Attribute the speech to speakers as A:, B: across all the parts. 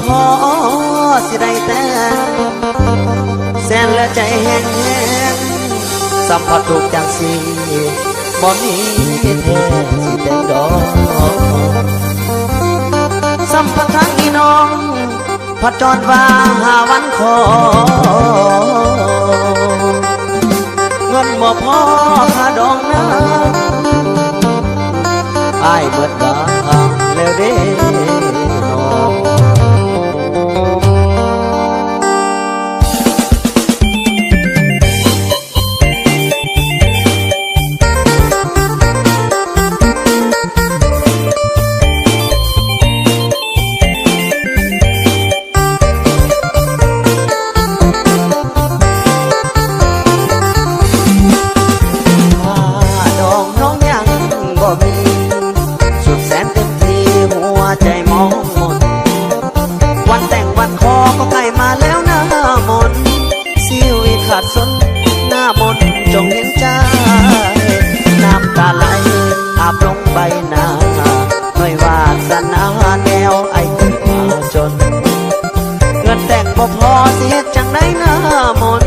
A: พอสิได้แต่แสนและใจแห้งแห้งสัมผัสถูกจังสิบ่มีแท้สิแต่งดอกสัมผัสทางอีน้องพัดจอดว่า5 วันขอเงินบ่พอค่าดองน้ำอ้ายเบิดบางแล้วเด้น้องจงเห็นใจน้ำตาไหลอาบลงใบหน้าหน่อยวาสนาแนวไอ้เกิดมาจนเงินแต่งบ่พอสิเฮ็ดจังได้หน้ามน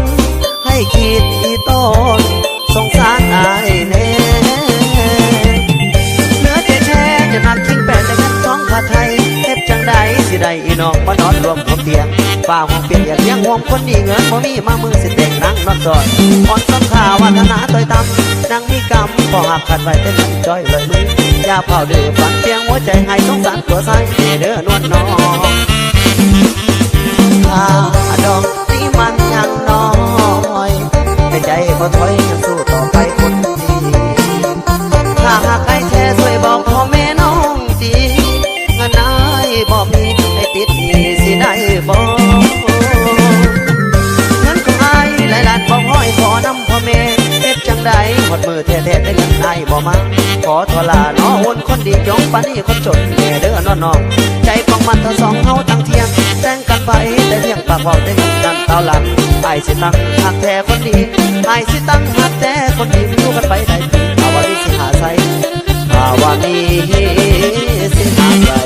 A: ให้คิดอีต้นสงสารอายแน่เหลือแท้จะนัดคิงแปดแต่เงินท้องผ้าไทยเฮ็ดจังได้สิได้อีน้องมานอนรวมผมเตียงฝ่าห้องเปียกอยากเลี้ยงห่วงคนดีเงินบ่มีมามือสิเต็งนั่งนอนซอยอ่อนสังขาวัฒนาต่อยต่ำนั่งมีกรรมพอหักขัดไว้แต่นั่งจ้อยเลยมือยาเผาดื้อฝันเพียงหัวใจให้สงสารตัวใส่เด้อนวลน้องข้าดอกนี้มันยังน้อยแต่ใจบ่ถอยยังสู้ต่อไปคนดีถ้าหากใครแท้ช่วยบอกพ่อแม่น้องดีเงินนายบ่มีให้ติดหนี้สิได้บ่เงินของอายหลายล้านบ่พอให้ขอนำพ่อแม่เฮ็ดจังใดหดมือแท้ๆได้เงินอายบ่มาขอทลาน้อวนคนดีจงปานนี้คนจนแม่เด้อน้องใจปองมันทั้งสองเฮาตั้งเที่ยงแต่งกันไปแต่เพียงปากเว้าได้เงินกันเต้าหลังอ้ายสิตั้งหักแท้คนดีอ้ายสิตั้งหักแท้คนดีอยู่กันไปได้ปีถ้าว่ามีสิหาใส่ถ้าว่ามีสิหาใส่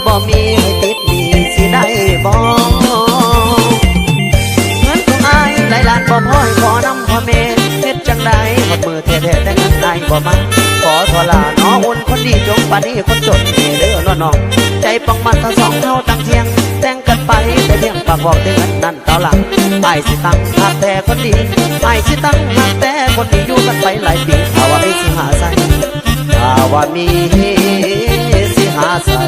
A: บ่มีให้ติดหนี้สิได้บ่เงินของอายหลายล้านบ่พอให้ขอนำพ่อแม่เฮ็ดจังใดหมดมือแท้ๆแต่เงินอายบ่มาขอทลาน้ออุ่นคนดีจงปานนี้คนจนเด้อน้องใจปองมันทั้งสองเท่าตั้งเที่ยงแต่งกันไปแต่เพียงปากบอกแต่เงินนั่นเต่าหลังอ้ายสิตั้งหักแต่คนดีอ้ายสิตั้งหักแต่คนดีอยู่กันไปหลายปีถ้าว่ามีสิหาใส่ถ้าว่ามีสิหาใส่